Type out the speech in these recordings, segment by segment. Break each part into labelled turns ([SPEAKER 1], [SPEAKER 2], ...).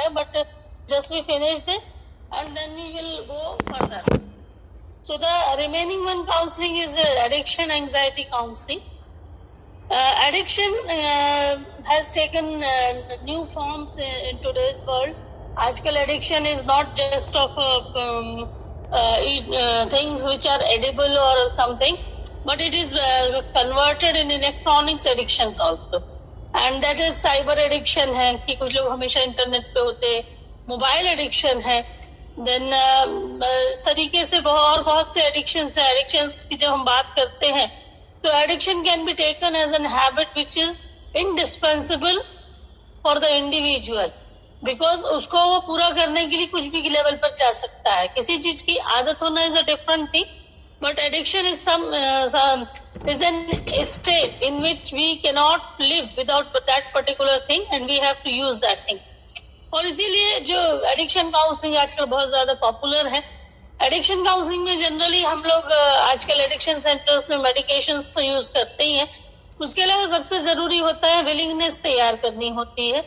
[SPEAKER 1] है, but just we finish this and then we will go further. So the remaining one counseling is addiction anxiety counseling. Addiction has taken new forms in today's world. आजकल addiction is not just of things which are edible or something, but it is converted in electronics addictions also. And that is cyber addiction है कि कुछ लोग हमेशा internet पे होते, mobile addiction है, then इस तरीके से बहुत से एडिक्शंस है. एडिक्शंस की जब हम बात करते हैं तो addiction can be taken as an habit which is indispensable for the individual, because उसको वो पूरा करने के लिए कुछ भी लेवल पर जा सकता है. किसी चीज की आदत होना is a different thing, but addiction is is an state in which we cannot live without that particular thing and we have to use that thing. और इसीलिए जो एडिक्शन काउंसलिंग आजकल बहुत ज्यादा पॉपुलर है. एडिक्शन काउंसलिंग में generally हम लोग आजकल एडिक्शन सेंटर्स में मेडिकेशंस तो यूज करते ही हैं, उसके अलावा सबसे जरूरी होता है विलिंगनेस तैयार करनी होती है.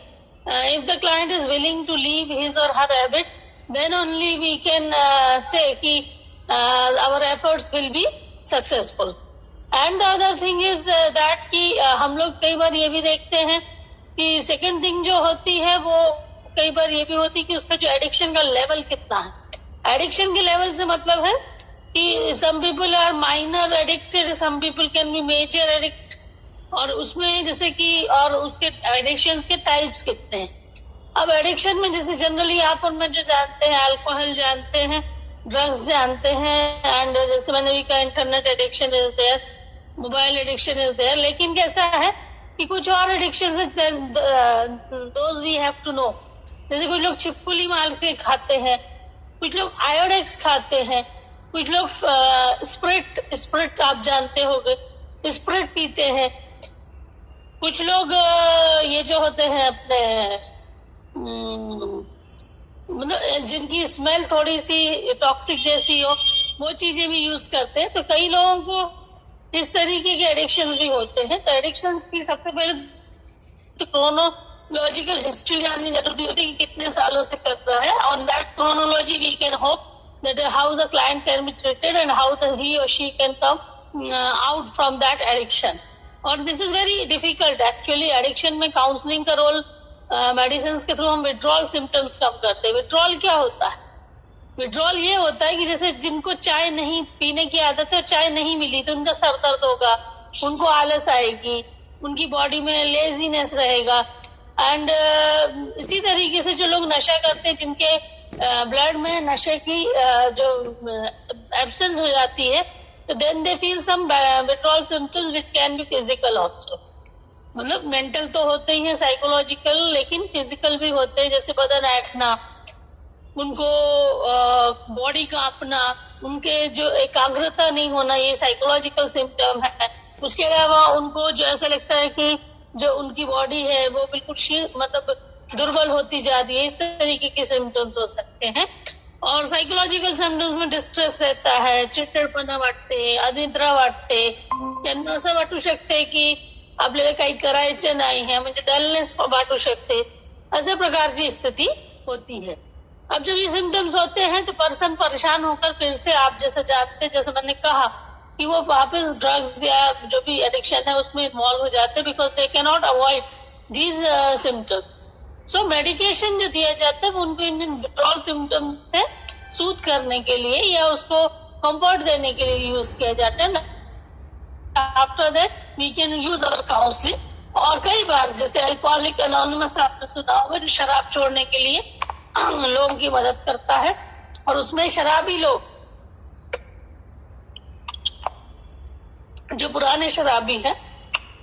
[SPEAKER 1] If the client is willing to leave his और her habit, then only we can say कि our efforts will be successful. And the other thing is that कि हम लोग कई बार ये भी देखते हैं कि second thing जो होती है वो कई बार ये भी होती है कि उसका जो एडिक्शन का लेवल कितना है. एडिक्शन के लेवल से मतलब है कि some people are minor addicted, some people can be major addict, और उसमें जैसे कि और उसके एडिक्शन के टाइप्स कितने हैं. अब एडिक्शन में जैसे जनरली आप उनमें जो जानते हैं, अल्कोहल जानते हैं, ड्रग्स जानते हैं, एंड जैसे मैंने भी कहा internet addiction is there, mobile addiction is there. लेकिन कैसा है कि कुछ और addiction those we have to know. जैसे कुछ लोग छिपकली मार के खाते हैं, कुछ लोग आयोडेक्स खाते हैं, कुछ लोग स्प्रिट आप जानते होंगे, स्प्रिट पीते हैं, कुछ लोग ये जो होते हैं अपने मतलब जिनकी स्मेल थोड़ी सी टॉक्सिक जैसी हो, वो चीजें भी यूज करते हैं. तो कई लोगों को इस तरीके के एडिक्शन भी होते हैं. तो एडिक्शन की सबसे पहले तो क्रोनोलॉजिकल हिस्ट्री जाननी जरूरी होती है कि कितने सालों से कर रहा है. On that chronology we can hope that how the client can be treated and how the he और she can come out from that addiction. और this is very difficult actually. Addiction में काउंसलिंग का role medicine के through हम withdrawal symptoms कम करते हैं. Withdrawal क्या होता है? विड्रॉल ये होता है कि जैसे जिनको चाय नहीं पीने की आदत है, चाय नहीं मिली तो उनका सर दर्द होगा, उनको आलस आएगी, उनकी बॉडी में लेजीनेस रहेगा. एंड इसी तरीके से जो लोग नशा करते हैं, जिनके ब्लड में नशे की जो एब्सेंस हो जाती है, तो then they feel some withdrawal symptoms which can be physical also. मतलब मेंटल तो होते ही है, साइकोलॉजिकल, लेकिन फिजिकल भी होते हैं. जैसे बदन ऐंठना, उनको बॉडी कांपना, उनके जो एकाग्रता नहीं होना, ये साइकोलॉजिकल सिम्टम है. उसके अलावा उनको जो ऐसा लगता है कि जो उनकी बॉडी है वो बिल्कुल मतलब दुर्बल होती जा रही है, इस तरीके के सिम्टम्स हो सकते हैं. और साइकोलॉजिकल सिम्टम्स में डिस्ट्रेस रहता है, चिड़चिड़पणा वाटते, अनिद्रा वाटते, त्यांना असं वाटू शकते की आपल्याला काही करायचं नाही है, म्हणजे डलनेस वाटू शकते. अशा प्रकारची स्थिति होती है. अब जब ये सिम्टम्स होते हैं तो पर्सन परेशान होकर फिर से आप जैसे जानते, जैसे मैंने कहा कि वो वापस ड्रग्स या जो भी एडिक्शन है उसमें इन्वॉल्व हो जाते हैं, because they can not avoid these symptoms. So medication जो दिया जाता है वो उनको इन विड्रॉल सिम्टम्स से सूद करने के लिए या उसको कंफर्ट देने के लिए यूज किया जाता है. After that we can use our counselling. और कई बार जैसे अल्कोहलिक एनोनिमस आपने सुना होगा, जो शराब छोड़ने के लिए लोगों की मदद करता है, और उसमें शराबी लोग जो पुराने शराबी हैं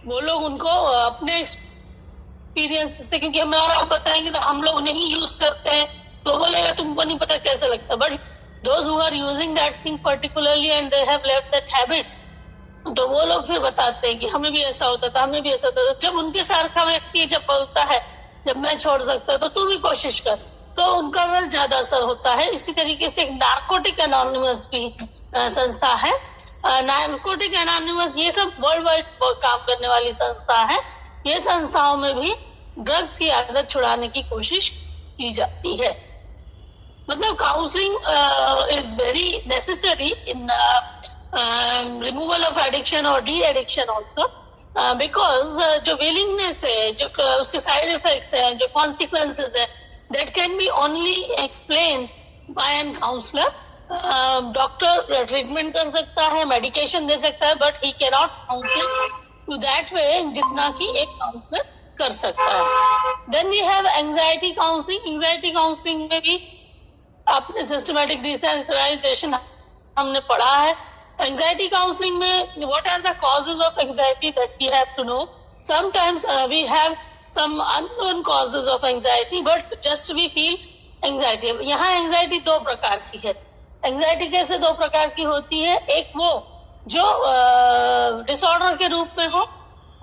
[SPEAKER 1] वो लोग उनको अपने एक्सपीरियंस से, क्योंकि हमें और आप बताएंगे तो हम लोग नहीं यूज करते हैं तो बोलेगा तुमको नहीं पता कैसे लगता. But those who are using that thing particularly and they have left that habit, तो वो लोग फिर बताते हैं कि हमें भी ऐसा होता था, हमें भी ऐसा होता था. जब उनके साथ व्यक्ति जब बोलता है जब मैं छोड़ सकता तो तू भी कोशिश कर, तो उनका पर ज्यादा असर होता है. इसी तरीके से एक नार्कोटिक एनोनिमस भी संस्था है. नार्कोटिक एनोनिमस ये सब वर्ल्ड वाइड काम करने वाली संस्था है. ये संस्थाओं में भी ड्रग्स की आदत छुड़ाने की कोशिश की जाती है। मतलब counselling is very necessary in removal of addiction और डी एडिक्शन ऑल्सो, बिकॉज जो विलिंगनेस है, जो उसके साइड इफेक्ट्स है, जो कॉन्सिक्वेंसेज है, that can be only explain by an counsellor. Doctor treatment कर सकता है, मेडिकेशन दे सकता है, but he can not counsel to that way जितना कि एक काउंसलर कर सकता है। Then we have anxiety counselling. Anxiety counselling में भी आपने सिस्टमैटिक डिसेंसिटाइजेशन हमने पढ़ा है। एंजाइटी काउंसलिंग में what are the causes of anxiety that we have to know. Sometimes we have some unknown causes of anxiety, but just we feel anxiety. यहाँ anxiety दो प्रकार की है। एंजाइटी कैसे दो प्रकार की होती है? एक वो जो डिसऑर्डर के रूप में हो,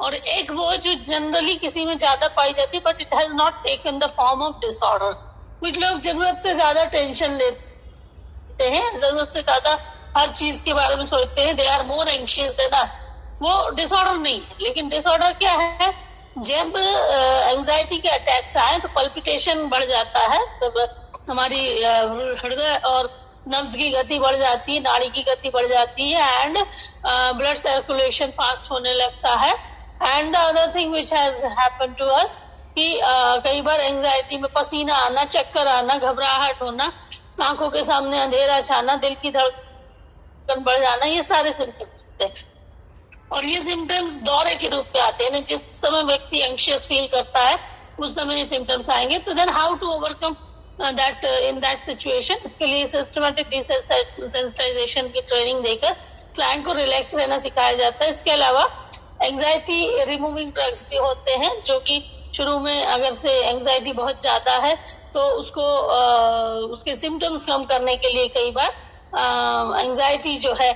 [SPEAKER 1] और एक वो जो जनरली किसी में ज्यादा पाई जाती है, but it has not taken the form of disorder. कुछ लोग जरूरत से ज्यादा टेंशन लेते हैं, जरूरत से ज्यादा हर चीज के बारे में सोचते हैं, they are more anxious than us. वो डिसऑर्डर नहीं है। लेकिन डिसऑर्डर क्या है? जब एंजाइटी के अटैक्स आए तो पल्पिटेशन बढ़ जाता है, तब हमारी हृदय और नर्व्स की गति बढ़ जाती है, नाड़ी की गति बढ़ जाती है, एंड ब्लड सर्कुलेशन फास्ट होने लगता है। And the other thing which has happened to us कि कई बार एंजाइटी में पसीना आना, चक्कर आना, घबराहट होना, आंखों के सामने अंधेरा छाना, दिल की धड़कन बढ़ जाना, ये सारे सिम्टम्स होते हैं। और ये सिम्टम्स दौरे के रूप में आते हैं। जिस समय व्यक्ति एंग्शियस फील करता है उस समय ये सिम्टम्स आएंगे। तो then how to overcome that in that situation? इसके लिए सिस्टमैटिक डिसेंसिटाइजेशन की ट्रेनिंग देकर क्लाइंट को रिलैक्स रहना सिखाया जाता है। इसके अलावा एंजाइटी रिमूविंग ड्रग्स भी होते हैं, जो कि शुरू में अगर से एंजाइटी बहुत ज्यादा है तो उसको उसके सिम्टम्स कम करने के लिए कई बार एंजाइटी जो है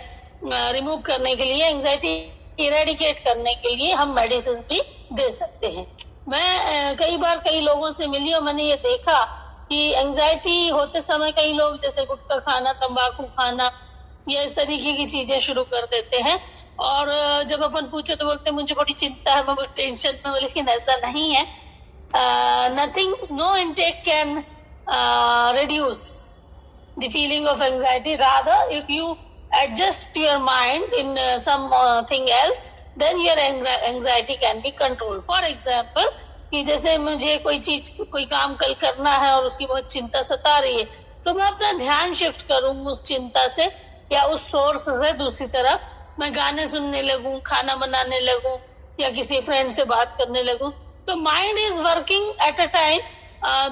[SPEAKER 1] रिमूव करने के लिए, एंजाइटी इरेडिकेट करने के लिए हम मेडिसिन भी दे सकते हैं। मैं कई बार कई लोगों से मिली और मैंने ये देखा कि एंजाइटी होते समय कई लोग जैसे गुटखा खाना, तंबाकू खाना या इस तरीके की चीजें शुरू कर देते हैं। और जब अपन पूछे तो बोलते हैं मुझे बड़ी चिंता है, मैं बहुत टेंशन में हूँ। लेकिन ऐसा नहीं है। Nothing, no intake can reduce the feeling of anxiety. Rather, if you adjust your mind in something else, then your anxiety can be controlled. For example, कि जैसे मुझे कोई चीज, कोई काम कल करना है और उसकी बहुत चिंता सता रही है, तो मैं अपना ध्यान शिफ्ट करूँ उस चिंता से या उस सोर्स से दूसरी तरफ। मैं गाने सुनने लगूं, खाना बनाने लगूं या किसी फ्रेंड से बात करने लगूं। तो mind is working at a time,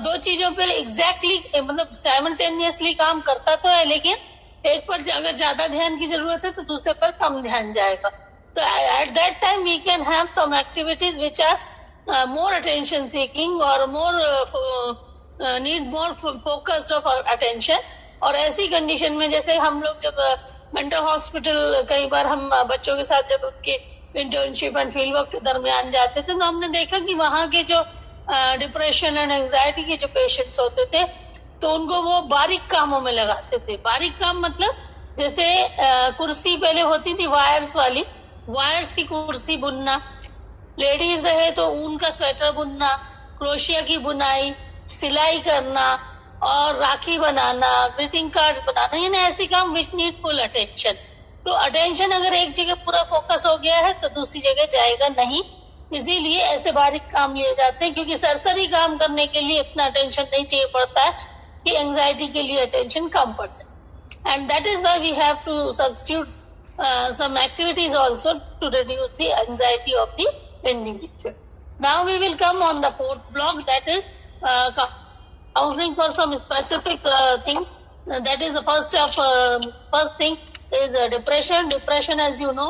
[SPEAKER 1] दो चीजों पे एग्जैक्टली मतलब साइमल्टेनियसली काम करता तो है, लेकिन एक पर अगर ज्यादा ध्यान की जरूरत है तो दूसरे पर कम ध्यान जाएगा। तो at that time we can have some activities which are more attention seeking और more need more focused of attention. और ऐसी कंडीशन में जैसे हम लोग जब मेंटल हॉस्पिटल कई बार हम बच्चों के साथ जब उनके इंटर्नशिप एंड फील्ड वर्क के दरमियान जाते थे, तो हमने देखा कि वहाँ के जो डिप्रेशन एंड एंजाइटी के जो पेशेंट्स होते थे, तो उनको वो बारीक कामों में लगाते थे। बारीक काम मतलब जैसे कुर्सी पहले होती थी वायर्स वाली, वायर्स की कुर्सी बुनना, लेडीज रहे तो ऊन का स्वेटर बुनना, क्रोशिया की बुनाई, सिलाई करना और राखी बनाना, ग्रीटिंग कार्ड्स बनाना, यानी ऐसे काम विच नीड फुल अटेंशन। तो अटेंशन अगर एक जगह पूरा फोकस हो गया है तो दूसरी जगह जाएगा नहीं, इसीलिए ऐसे बारीक काम लिए जाते हैं। क्योंकि सरसरी काम करने के लिए इतना अटेंशन नहीं चाहिए पड़ता है कि एंजाइटी के लिए अटेंशन कम पड़ जाए। And that is why we have to substitute some activities also to reduce the anxiety of the individual. Now we will come on the fourth block, that is counseling for some specific things. That is the first thing is depression. Depression, as you know,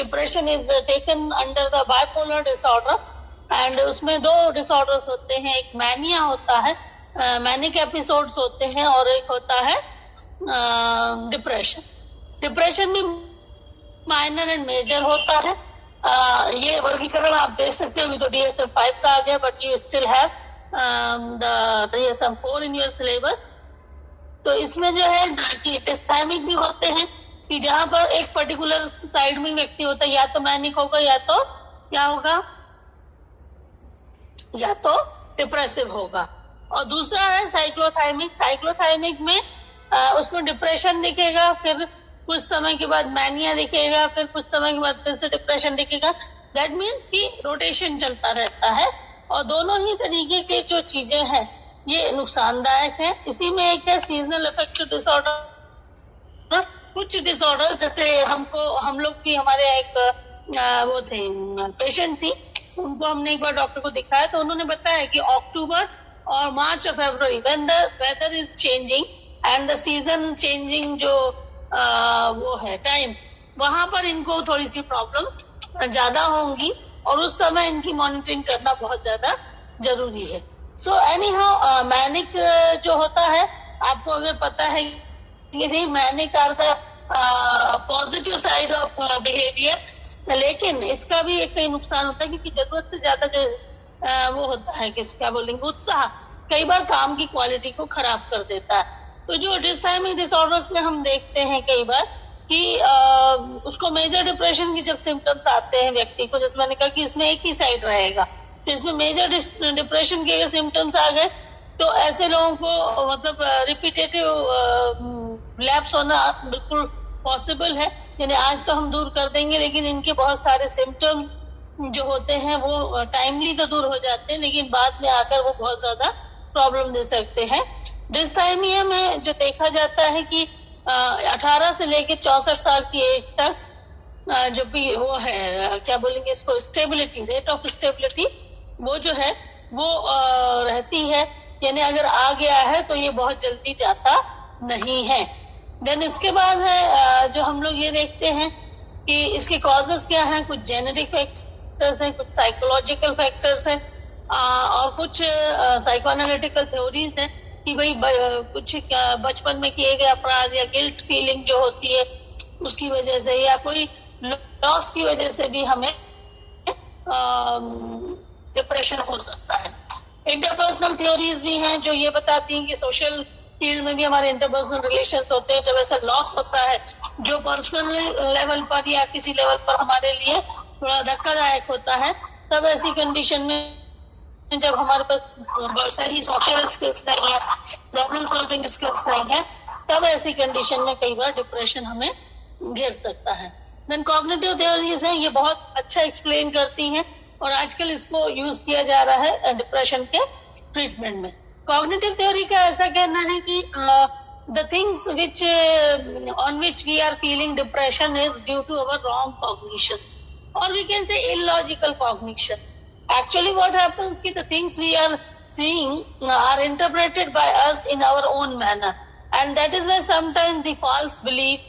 [SPEAKER 1] depression is taken under the bipolar disorder, and उसमें दो disorders होते हैं, एक mania होता है, manic episodes होते हैं, और एक होता है depression. डिप्रेशन में माइनर एंड मेजर होता है। ये वर्गीकरण आप देख सकते हो, अभी तो DSM-5 का आ गया, but you still have the DSM-4 in your syllabus. तो इसमें जो है कि डिस्थाइमिक भी होते हैं, कि जहां पर एक पर्टिकुलर साइड में व्यक्ति होता है, या तो मैनिक होगा या तो क्या होगा, या तो डिप्रेसिव होगा। और दूसरा है साइक्लोथाइमिक। साइक्लोथाइमिक में उसको डिप्रेशन दिखेगा, फिर कुछ समय के बाद मैनिया दिखेगा, फिर कुछ समय के बाद फिर से डिप्रेशन दिखेगा। दैट मीन्स कि रोटेशन चलता रहता है। और दोनों ही तरीके के जो चीजें हैं ये नुकसानदायक है। इसी में एक है सीजनल अफेक्टिव डिसऑर्डर। कुछ डिसऑर्डर जैसे हम लोग भी, हमारे एक वो थे पेशेंट थी, उनको हमने एक बार डॉक्टर को दिखाया तो उन्होंने बताया कि अक्टूबर और मार्च और फरवरी when the weather is changing and the season changing, जो वो है टाइम, वहां पर इनको थोड़ी सी प्रॉब्लम्स ज्यादा होंगी और उस समय इनकी मॉनिटरिंग करना बहुत ज्यादा जरूरी है। सो एनी हाउ मैनिक जो होता है, आपको अगर पता है कि नहीं, manic are the positive side of behaviour, लेकिन इसका भी एक कई नुकसान होता है क्योंकि जरूरत से ज्यादा जो वो होता है कि क्या बोलेंगे, उत्साह कई बार काम की क्वालिटी को खराब कर देता है। तो जो डिसथाइमिक डिसऑर्डर्स में हम देखते हैं कई बार कि उसको मेजर डिप्रेशन की जब सिम्टम्स आते हैं व्यक्ति को, जैसे मैंने कहा कि इसमें एक ही साइड रहेगा, तो इसमें मेजर डिप्रेशन के सिम्टम्स आ गए तो ऐसे लोगों को मतलब रिपीटेटिव लैप्स होना बिल्कुल पॉसिबल है। यानी आज तो हम दूर कर देंगे लेकिन इनके बहुत सारे सिम्टम्स जो होते हैं वो टाइमली तो दूर हो जाते हैं लेकिन बाद में आकर वो बहुत ज्यादा प्रॉब्लम दे सकते हैं। डिसथाइमिया में जो देखा जाता है कि 18 से लेकर 64 साल की एज तक जो भी वो है, क्या बोलेंगे इसको, स्टेबिलिटी, रेट ऑफ स्टेबिलिटी वो जो है वो रहती है। यानी अगर आ गया है तो ये बहुत जल्दी जाता नहीं है। देन इसके बाद है जो हम लोग ये देखते हैं कि इसके कॉजेस क्या हैं। कुछ जेनेटिक फैक्टर्स हैं, कुछ साइकोलॉजिकल फैक्टर्स हैं और कुछ साइकोएनालिटिकल थ्योरीज हैं कि भाई कुछ बचपन में किए गए अपराध या गिल्ट फीलिंग जो होती है उसकी वजह से या कोई लॉस की वजह से भी हमें डिप्रेशन हो सकता है। इंटरपर्सनल थ्योरीज भी हैं जो ये बताती हैं कि सोशल फील्ड में भी हमारे इंटरपर्सनल रिलेशंस होते हैं। जब ऐसा लॉस होता है जो पर्सनल लेवल पर या किसी लेवल पर हमारे लिए थोड़ा धक्कादायक होता है, तब ऐसी कंडीशन में जब हमारे पास सही सोशल स्किल्स नहीं है, प्रॉब्लम सॉल्विंग स्किल्स नहीं है, तब ऐसी कंडीशन में कई बार डिप्रेशन हमें घेर सकता है। देन कॉग्निटिव थ्योरीज हैं, ये बहुत अच्छा एक्सप्लेन करती हैं और आजकल इसको यूज किया जा रहा है डिप्रेशन के ट्रीटमेंट में। कॉग्निटिव थ्योरी का ऐसा कहना है कि the things which on which we are feeling depression is due to our wrong cognition or we can say illogical cognition. Actually what happens ki the things we are seeing are interpreted by us in our own manner, and that is why sometimes the false belief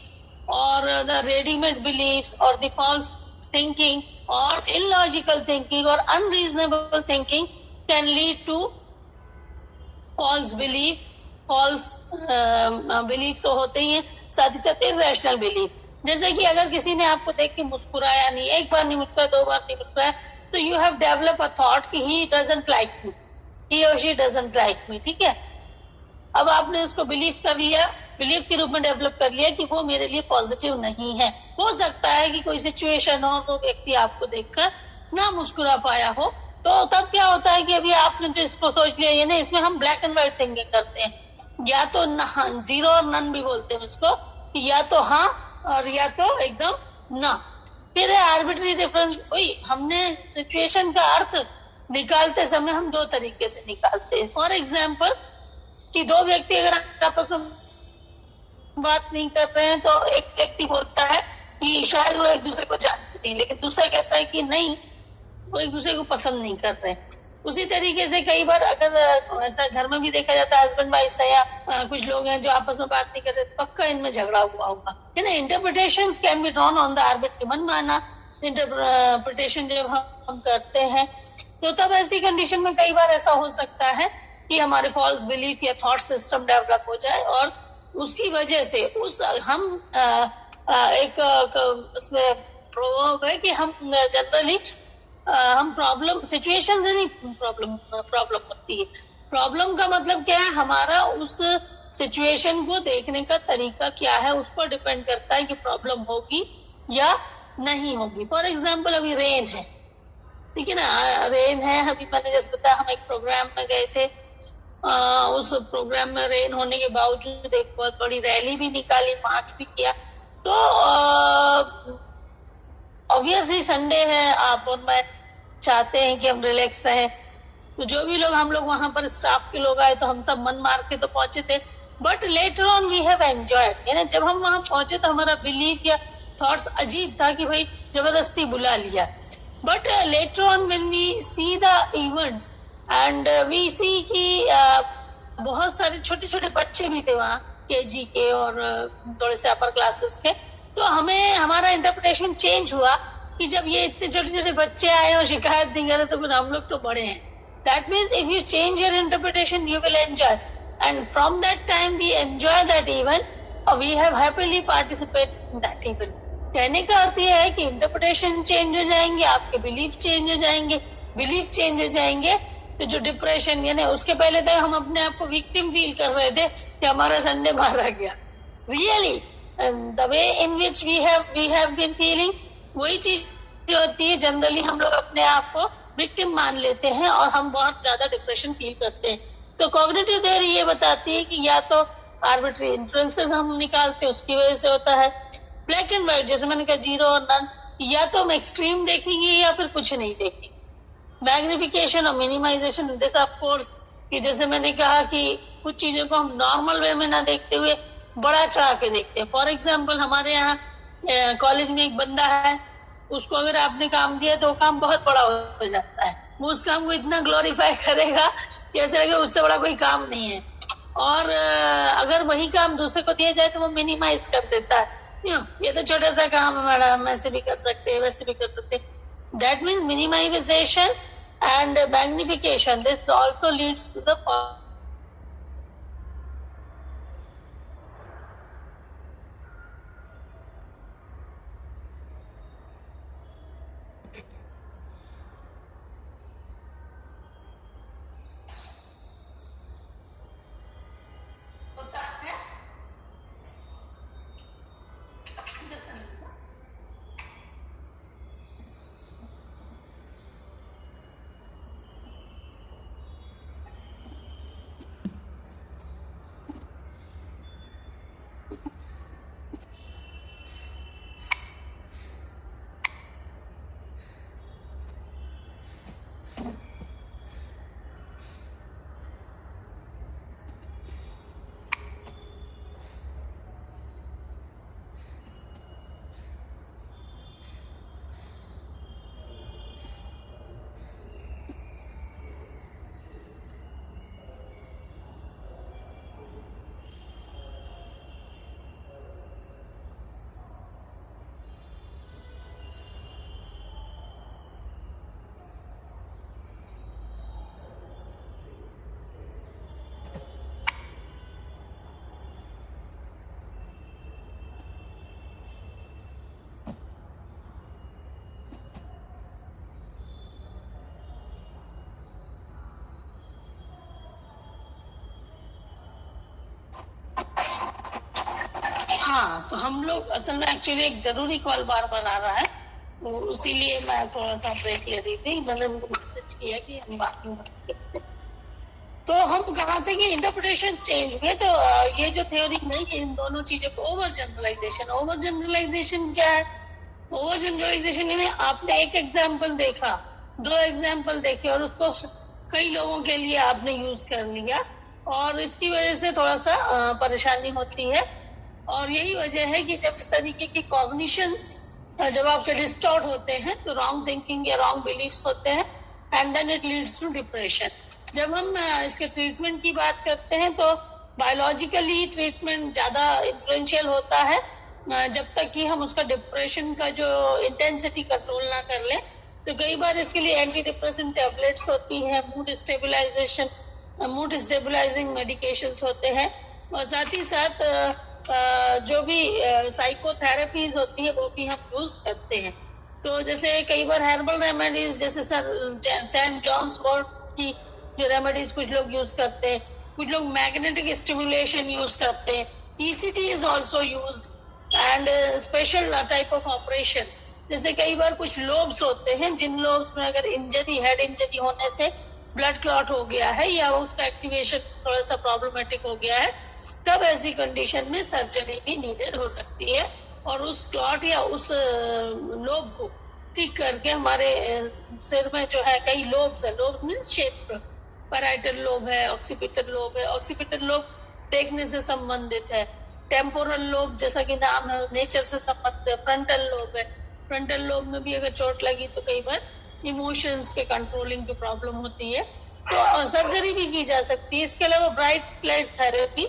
[SPEAKER 1] or the ready-made beliefs or the false thinking or illogical thinking or unreasonable thinking can lead to false belief. false beliefs तो होते ही हैं, साथ ही साथ irrational belief। जैसे कि अगर किसी ने आपको देख के मुस्कुराया नहीं, एक बार नहीं मुस्कुराया, 2 बार नहीं मुस्कुराया, तो you have develop a thought कि ही डजंट लाइक मी, ही और शी डजंट लाइक मी, ठीक है। अब आपने उसको बिलीव कर लिया, बिलीव के रूप में डेवलप कर लिया कि वो मेरे लिए पॉजिटिव नहीं है। हो सकता है कि कोई सिचुएशन हो तो व्यक्ति आपको देखकर ना मुस्कुरा पाया हो, तो तब क्या होता है कि अभी आपने जो इसको सोच लिया, ये नहीं, इसमें हम ब्लैक एंड व्हाइट थिंकिंग करते हैं, या तो जीरो और नन भी बोलते हैं इसको, या तो हाँ और या तो एकदम ना। फिर है आर्बिट्री डिफरेंस। हमने सिचुएशन का अर्थ निकालते समय हम 2 तरीके से निकालते हैं। फॉर एग्जाम्पल कि 2 व्यक्ति अगर आपस में बात नहीं कर रहे हैं तो एक व्यक्ति बोलता है कि शायद वो एक दूसरे को जानते नहीं, लेकिन दूसरा कहता है कि नहीं, वो एक दूसरे को पसंद नहीं कर रहे। उसी तरीके से कई बार अगर ऐसा घर में भी देखा जाता है, हस्बैंड वाइफ है या कुछ लोग हैं जो आपस में बात नहीं कर रहे, पक्का इनमें झगड़ा हुआ होगा, है ना। Interpretations can be drawn on the arbitrary मनमाना इंटरप्रिटेशन जब हम करते हैं, तो तब ऐसी कंडीशन में कई बार ऐसा हो सकता है कि हमारे फॉल्स बिलीफ या थॉट सिस्टम डेवलप हो जाए और उसकी वजह से हम एक उसमें प्रभाव है कि हम जनरली हम प्रॉब्लम सिचुएशन से नहीं प्रॉब्लम होती है। प्रॉब्लम का मतलब क्या है, हमारा उस सिचुएशन को देखने का तरीका क्या है, उस पर डिपेंड करता है कि प्रॉब्लम होगी या नहीं होगी। फॉर एग्जाम्पल अभी रेन है, ठीक है ना, रेन है, अभी मैंने जैसे बताया हम एक प्रोग्राम में गए थे उस प्रोग्राम में रेन होने के बावजूद एक बहुत बड़ी रैली भी निकाली, मार्च भी किया। तो ऑब्वियसली संडे है, आप और मैं चाहते हैं कि हम रिलैक्स रहें, तो जो भी लोग हम लोग वहां पर स्टाफ के लोग आए तो हम सब मन मार के तो पहुंचे थे, but later on we have enjoyed. यानी जब हम वहां पहुंचे तो हमारा बिलीफ या थॉट्स अजीब था कि भाई जबरदस्ती बुला लिया, but later on when we see the event and we see कि बहुत सारे छोटे छोटे बच्चे भी थे वहाँ, केजी के और थोड़े से अपर क्लासेस के, तो हमें हमारा इंटरप्रिटेशन चेंज हुआ कि जब ये इतने छोटे छोटे बच्चे आए और शिकायत नहीं करे तो फिर हम लोग तो बड़े हैं। That means if you change your interpretation, you will enjoy. And from that time, we enjoy that event. Or we have happily participated in that event. कहने का अर्थ यह है कि इंटरप्रिटेशन चेंज हो जाएंगे, आपके बिलीफ चेंज हो जाएंगे, बिलीफ चेंज हो जाएंगे, तो जो डिप्रेशन यानी उसके पहले तक हम अपने आप को विक्टिम फील कर रहे थे कि हमारा संडे मारा गया। Really the way in which we have been feeling, वही चीज जो होती है जनरली हम लोग अपने आप को विक्टिम मान लेते हैं और हम बहुत ज्यादा डिप्रेशन फील करते हैं। तो कॉग्निटिव थ्योरी ये बताती है कि या तो आर्बिट्री इन्फ्लुएंसेस हम निकालते हैं, उसकी वजह से होता है। ब्लैक एंड व्हाइट, जैसे मैंने कहा जीरो और नन, या तो हम एक्सट्रीम देखेंगे या फिर कुछ नहीं देखेंगे। मैग्निफिकेशन और मिनिमाइजेशन, दिस ऑफ कोर्स कि जैसे मैंने कहा कि कुछ चीजों को हम नॉर्मल वे में ना देखते हुए बड़ा चढ़ा के देखते हैं। फॉर एग्जाम्पल हमारे यहाँ कॉलेज में एक बंदा है, उसको अगर आपने काम दिया तो वो काम बहुत बड़ा हो जाता है, वो उस काम को इतना ग्लोरीफाई करेगा कि ऐसा लगेगा उससे बड़ा कोई काम नहीं है। और अगर वही काम दूसरे को दिया जाए तो वो मिनिमाइज कर देता है, ये तो छोटा सा काम है मैडम, ऐसे भी कर सकते हैं वैसे भी कर सकते हैं। That means minimisation and magnification, this also leads to the हाँ, तो हम लोग असल में एक्चुअली एक जरूरी कॉल बार बार आ रहा है, तो इसीलिए मैं थोड़ा सा ब्रेक ले रही थी। मैंने उनको मैसेज किया कि हम बाकी बात करते हैं। तो हम कहा थे कि इंटरप्रिटेशन चेंज हुए, तो ये जो थ्योरी है ये इन दोनों चीजों को ओवर जनरलाइजेशन क्या है? ओवर जनरलाइजेशन यानी आपने एक एग्जाम्पल देखा, दो एग्जाम्पल देखे और उसको कई लोगों के लिए आपने यूज कर लिया, और इसकी वजह से थोड़ा सा परेशानी होती है। और यही वजह है कि जब इस तरीके की कॉग्निशंस जब आपके डिस्टॉर्ट होते हैं तो रॉन्ग थिंकिंग या रॉन्ग बिलीफ्स होते हैं, and then it leads to depression. जब हम इसके ट्रीटमेंट की बात करते हैं तो बायोलॉजिकली ट्रीटमेंट ज्यादा इन्फ्लुएंशियल होता है जब तक कि हम उसका डिप्रेशन का जो इंटेंसिटी कंट्रोल ना कर लें। तो कई बार इसके लिए एंटी डिप्रेशन टेबलेट्स होती हैं, मूड स्टेबलाइजिंग मेडिकेशंस होते हैं, और साथ ही साथ जो भी साइकोथेरेपीज होती है वो भी हम यूज करते हैं। तो जैसे कई बार हर्बल रेमेडीज, जैसे सेंट जॉन्स वॉर्ट की जो रेमेडीज कुछ लोग यूज करते हैं, कुछ लोग मैग्नेटिक स्टिमुलेशन यूज करते हैं, ECT is also used, and special type of operation. जैसे कई बार कुछ लोब्स होते हैं जिन लोब्स में अगर इंजरी, हेड इंजरी होने से ब्लड क्लॉट हो गया है या उसका एक्टिवेशन थोड़ा सा प्रॉब्लमेटिक हो गया है, तब ऐसी कंडीशन में सर्जरी भी नीडेड हो सकती है और उस क्लॉट या उस लोब को ठीक करके हमारे सिर में जो है कई लोब्स है, लोब मीन्स क्षेत्र, पैराइटल लोब है, ऑक्सीपिटल लोब है। ऑक्सीपिटल लोब देखने से संबंधित है, टेम्पोरल लोब जैसा कि नाम है नेचर से संबंधित है, फ्रंटल लोब है, फ्रंटल लोब में भी अगर चोट लगी तो कई बार इमोशंस के कंट्रोलिंग की प्रॉब्लम होती है, तो सर्जरी भी की जा सकती है। इसके अलावा ब्राइट लाइट थेरेपी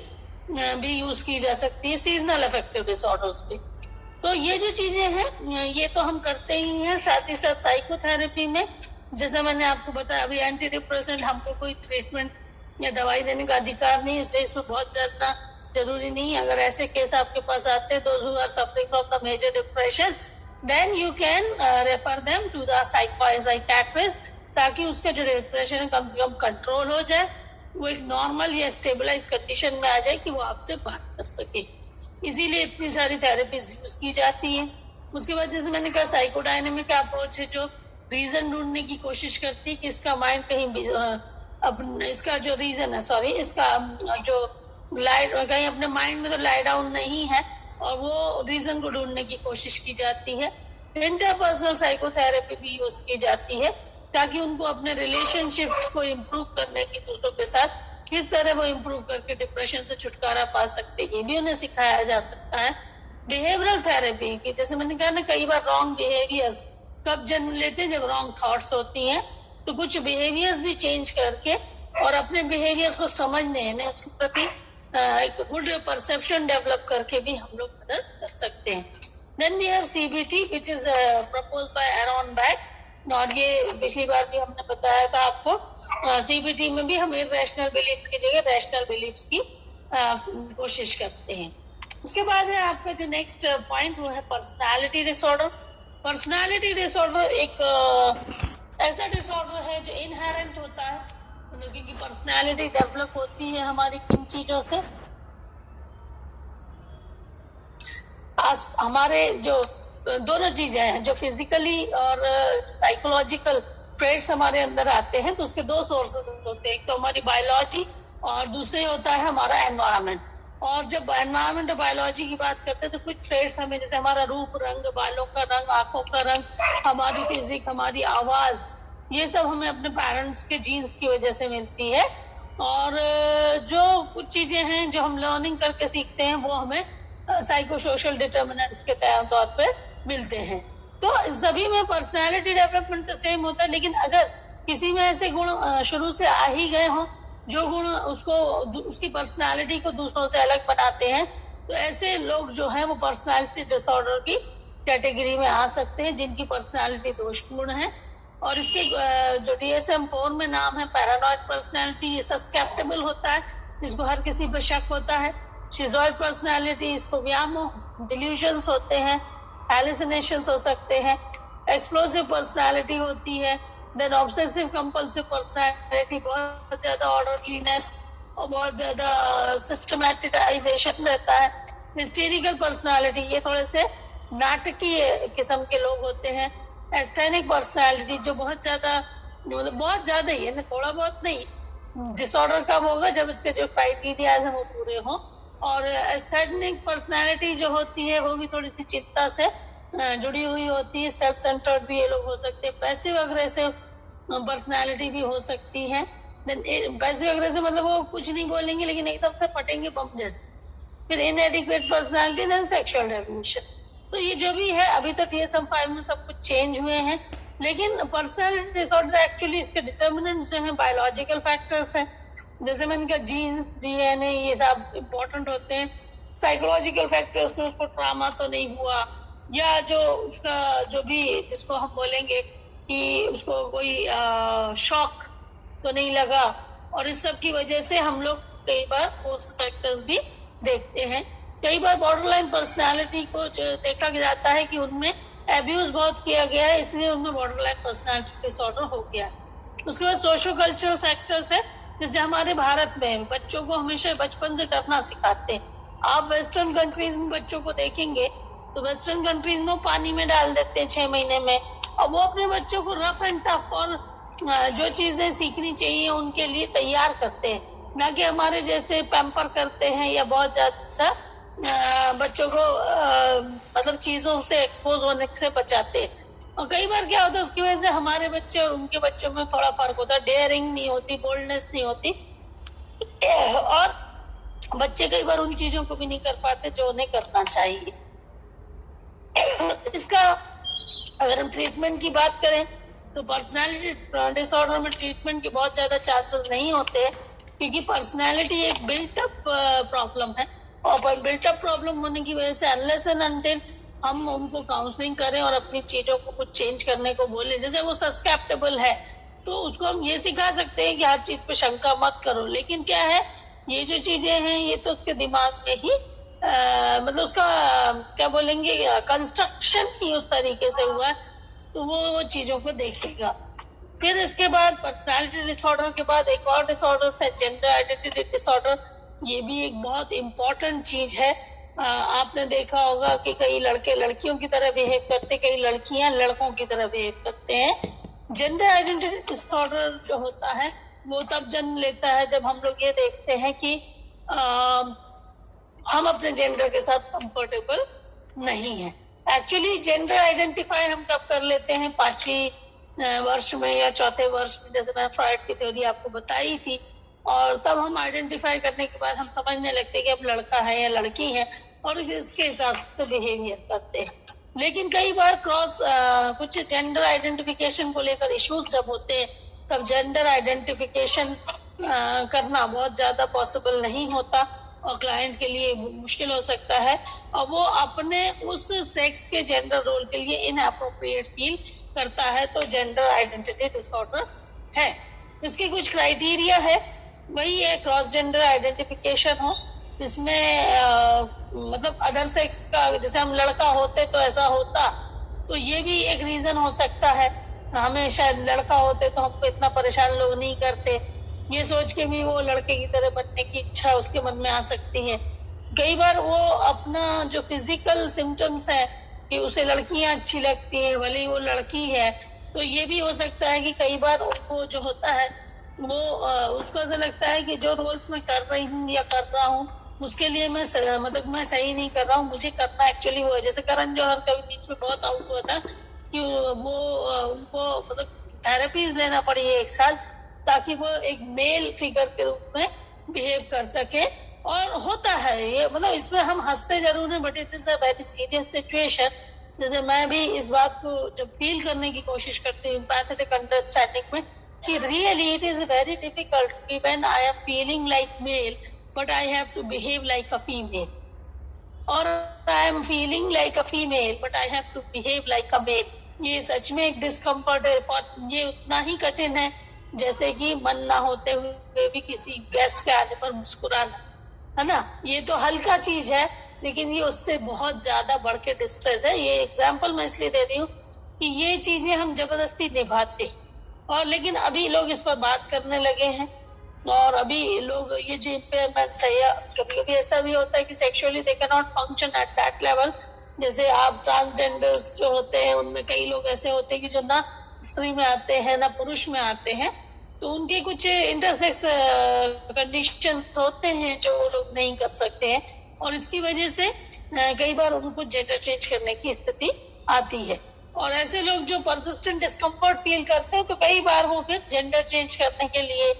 [SPEAKER 1] भी यूज की जा सकती है सीजनल अफेक्टिव डिसऑर्डर्स पे। तो ये जो चीजें हैं ये तो हम करते ही हैं। साथ ही साथ साइकोथेरेपी में जैसा मैंने आपको बताया, अभी एंटी डिप्रेसेंट हमको कोई ट्रीटमेंट या दवाई देने का अधिकार नहीं, इसलिए इसमें बहुत ज्यादा जरूरी नहीं। अगर ऐसे केस आपके पास आते हैं those who are suffering from the major depression, then you can refer them to the psychiatrist, ताकि उसका जो डिप्रेशन है कम से कम कंट्रोल हो जाए, वो एक नॉर्मल या स्टेबलाइज कंडीशन में आ जाए कि वो आपसे बात कर सके। इसीलिए इतनी सारी थेरेपीज यूज की जाती है। उसके बाद जैसे मैंने कहा साइकोडायनेमिक अप्रोच है, जो रीजन ढूंढने की कोशिश करती है कि इसका माइंड कहीं इसका जो रीजन है, सॉरी, इसका जो लाइट कहीं अपने माइंड में तो लाई डाउन नहीं है, और वो रीजन को ढूंढने की कोशिश की जाती है। इंटरपर्सनल साइकोथेरेपी भी यूज की जाती है, ताकि उनको अपने रिलेशनशिप्स को इम्प्रूव करने की, दूसरों के साथ किस तरह वो इम्प्रूव करके डिप्रेशन से छुटकारा पा सकते हैं, ये भी उन्हें सिखाया जा सकता है। बिहेवियरल थेरेपी की, जैसे मैंने कहा ना, कई बार रॉन्ग बिहेवियर्स कब जन्म लेते हैं, जब रॉन्ग थॉट्स होती हैं, तो कुछ बिहेवियर्स भी चेंज करके और अपने बिहेवियर्स को समझने, उसके प्रति एक गुड परसेप्शन डेवलप करके भी हम लोग मदद कर सकते हैं। Then we have CBT which is proposed by Aaron Beck, और ये पिछली बार भी हमने बताया था आपको। सीबीटी में भी हम इरेशनल बिलीफ्स की जगह रैशनल बिलीफ्स की कोशिश करते हैं। उसके बाद है आपका जो नेक्स्ट पॉइंट, वो है पर्सनालिटी डिसऑर्डर। पर्सनालिटी डिसऑर्डर एक ऐसा डिसऑर्डर है जो इनहेरेंट होता है, मतलब क्योंकि पर्सनालिटी डेवलप होती है हमारी किन चीजों से, हमारे जो दोनों चीजें हैं, जो फिजिकली और साइकोलॉजिकल ट्रेट्स हमारे अंदर आते हैं, तो उसके दो सोर्सेस होते हैं, एक तो हमारी बायोलॉजी और दूसरे होता है हमारा एनवायरनमेंट। और जब एनवायरनमेंट और बायोलॉजी की बात करते हैं तो कुछ ट्रेट्स हमें, जैसे हमारा रूप रंग, बालों का रंग, आंखों का रंग, हमारी फिजिक, हमारी आवाज, ये सब हमें अपने पेरेंट्स के जीन्स की वजह से मिलती है। और जो कुछ चीजें हैं जो हम लर्निंग करके सीखते हैं, वो हमें साइको सोशल डिटर्मिनेंट्स के तौर पे मिलते हैं। तो सभी में पर्सनालिटी डेवलपमेंट तो सेम होता है, लेकिन अगर किसी में ऐसे गुण शुरू से आ ही गए हों जो गुण उसको, उसकी पर्सनालिटी को दूसरों से अलग बनाते हैं, तो ऐसे लोग जो हैं वो पर्सनालिटी डिसऑर्डर की कैटेगरी में आ सकते हैं, जिनकी पर्सनालिटी दोषपूर्ण है। और इसके जो DSM-4 में नाम है पैरानॉइड पर्सनालिटी, ये सस्केप्टेबल होता है, इसको हर किसी पर शक होता है। शिजॉइड पर्सनालिटी, इसको व्यामोह, डिल्यूजन्स होते हैं, हैलुसिनेशंस हो सकते हैं। एक्सप्लोसिव पर्सनालिटी होती है। देन ऑब्सेसिव कंपल्सिव पर्सनालिटी, बहुत ज्यादा ऑर्डरलीनेस और बहुत ज्यादा सिस्टमैटिकाइजेशन रहता है। हिस्टेरिकल पर्सनालिटी, ये थोड़े से नाटकीय किस्म के लोग होते हैं। एस्थेनिक पर्सनालिटी, जो बहुत ज्यादा, मतलब बहुत ज्यादा ही है ना, थोड़ा बहुत नहीं। डिसऑर्डर कब होगा, जब इसके जो क्राइटेरिया है वो पूरे हों। और एस्थेनिक पर्सनालिटी जो होती है वो भी थोड़ी सी चिंता से जुड़ी हुई होती है, सेल्फ सेंटर्ड भी ये लोग हो सकते हैं। पैसिव अग्रेसिव पर्सनालिटी भी हो सकती है। पैसिव अग्रेसिव मतलब वो कुछ नहीं बोलेंगे लेकिन एकदम से फटेंगे बम जैसे। फिर inadequate personality, then sexual deviation. तो ये जो भी है, अभी तक DSM-5 में सब कुछ चेंज हुए हैं, लेकिन पर्सनालिटी डिसऑर्डर एक्चुअली इसके डिटर्मिनेंट्स जो हैं बायोलॉजिकल फैक्टर्स हैं, जैसे मैंने कहा जीन्स, DNA, ये सब इम्पोर्टेंट होते हैं। साइकोलॉजिकल फैक्टर्स में उसको ट्रामा तो नहीं हुआ, या जो उसका जो भी, जिसको हम बोलेंगे कि उसको कोई शॉक तो नहीं लगा, और इस सब की वजह से हम लोग कई बार फोर्स फैक्टर्स भी देखते हैं। कई बार बॉर्डरलाइन पर्सनालिटी को जो देखा जाता है कि उनमें एब्यूज बहुत किया गया है, इसलिए उनमें बॉर्डरलाइन पर्सनालिटी डिसऑर्डर हो गया। उसके बाद सोशो कल्चरल फैक्टर्स है, जैसे हमारे भारत में बच्चों को हमेशा बचपन से डरना सिखाते हैं। आप वेस्टर्न कंट्रीज में बच्चों को देखेंगे तो वेस्टर्न कंट्रीज में पानी में डाल देते हैं 6 महीने में, और वो अपने बच्चों को रफ एंड टफ और जो चीजें सीखनी चाहिए उनके लिए तैयार करते हैं, ना कि हमारे जैसे पैम्पर करते हैं या बहुत ज्यादा बच्चों को मतलब चीजों से एक्सपोज होने से बचाते हैं। और कई बार क्या होता है, उसकी वजह से हमारे बच्चे और उनके बच्चों में थोड़ा फर्क होता है, डेयरिंग नहीं होती, बोल्डनेस नहीं होती, और बच्चे कई बार उन चीजों को भी नहीं कर पाते जो उन्हें करना चाहिए। इसका अगर हम ट्रीटमेंट की बात करें तो पर्सनालिटी डिसऑर्डर में ट्रीटमेंट के बहुत ज्यादा चांसेस नहीं होते हैं, क्योंकि पर्सनालिटी एक बिल्टअप प्रॉब्लम है, और बिल्टअप प्रॉब्लम होने की वजह से अनलेस एंड अनटिल हम उनको काउंसलिंग करें और अपनी चीजों को कुछ चेंज करने को बोले, जैसे वो सस्केप्टेबल है तो उसको हम ये सिखा सकते हैं कि हर चीज पे शंका मत करो, लेकिन क्या है, ये जो चीजें हैं ये तो उसके दिमाग में ही मतलब उसका क्या बोलेंगे कंस्ट्रक्शन ही उस तरीके से हुआ है, तो वो चीजों को देखेगा। फिर इसके बाद पर्सनालिटी डिसऑर्डर के बाद एक और डिसऑर्डर है जेंडर आइडेंटिटी डिसऑर्डर। ये भी एक बहुत इम्पोर्टेंट चीज है। आपने देखा होगा कि कई लड़के लड़कियों की तरह बिहेव करते, कई लड़कियां लड़कों की तरह बिहेव करते हैं। जेंडर आइडेंटिटी डिसऑर्डर जो होता है वो तब जन्म लेता है जब हम लोग ये देखते हैं कि हम अपने जेंडर के साथ कंफर्टेबल नहीं है। एक्चुअली जेंडर आइडेंटिफाई हम कब कर लेते हैं, 5वीं वर्ष में या 4थे वर्ष में, जैसे मैं फ्रॉइड की थ्योरी आपको बताई थी, और तब हम आइडेंटिफाई करने के बाद हम समझने लगते हैं कि अब लड़का है या लड़की है और इसके हिसाब से बिहेवियर करते हैं। लेकिन कई बार कुछ जेंडर आइडेंटिफिकेशन को लेकर इश्यूज जब होते हैं तब जेंडर आइडेंटिफिकेशन करना बहुत ज्यादा पॉसिबल नहीं होता और क्लाइंट के लिए मुश्किल हो सकता है, और वो अपने उस सेक्स के जेंडर रोल के लिए इनअप्रोप्रिएट फील करता है, तो जेंडर आइडेंटिटी डिसऑर्डर है। इसके कुछ क्राइटेरिया है, वही है क्रॉस जेंडर आइडेंटिफिकेशन हो, इसमें मतलब अदर सेक्स का, जैसे हम लड़का होते तो ऐसा होता, तो ये भी एक रीजन हो सकता है। हमें शायद लड़का होते तो हमको इतना परेशान लोग नहीं करते, ये सोच के भी वो लड़के की तरह बनने की इच्छा उसके मन में आ सकती है। कई बार वो अपना जो फिजिकल सिम्टम्स है कि उसे लड़कियां अच्छी लगती है, भले ही वो लड़की है, तो ये भी हो सकता है कि कई बार उनको जो होता है वो उसको ऐसा लगता है कि जो रोल्स मैं कर रही हूँ या कर रहा हूँ उसके लिए मैं मतलब मैं सही नहीं कर रहा हूँ, मुझे करना एक्चुअली वो है। जैसे करण जौहर का भी बीच में बहुत आउट हुआ था कि वो उनको मतलब थेरेपीज लेना पड़ी 1 साल ताकि वो एक मेल फिगर के रूप में बिहेव कर सके, और होता है ये, मतलब इसमें हम हंसते जरूर हैं but it is a very serious situation. जैसे मैं भी इस बात को जब फील करने की कोशिश करती हूँ पैथेटिक अंडरस्टैंडिंग में कि really it is very difficult कि when I am feeling like male but I have to behave like a female, और I am feeling like a female but I have to behave like a male. ये सच में एक discomfort है, और ये उतना ही कठिन है जैसे कि मन ना होते हुए भी किसी गेस्ट के आने पर मुस्कुराना, है ना। ये तो हल्का चीज है लेकिन ये उससे बहुत ज्यादा बढ़ के डिस्ट्रेस है। ये एग्जाम्पल मैं इसलिए दे रही हूँ कि ये चीजें हम जबरदस्ती निभाते, और लेकिन अभी लोग इस पर बात करने लगे हैं, और अभी लोग ये जो इम्पेयरमेंट्स है, या कभी कभी ऐसा भी होता है कि sexually they can not function at that level. जैसे आप ट्रांसजेंडर्स जो होते हैं उनमें कई लोग ऐसे होते हैं कि जो ना स्त्री में आते हैं ना पुरुष में आते हैं, तो उनके कुछ इंटरसेक्स कंडीशंस होते हैं जो वो लोग नहीं कर सकते हैं, और इसकी वजह से कई बार उनको जेंडर चेंज करने की स्थिति आती है। और ऐसे लोग जो परसिस्टेंट डिस्कम्फर्ट फील करते हैं तो कई बार वो फिर जेंडर चेंज करने के लिए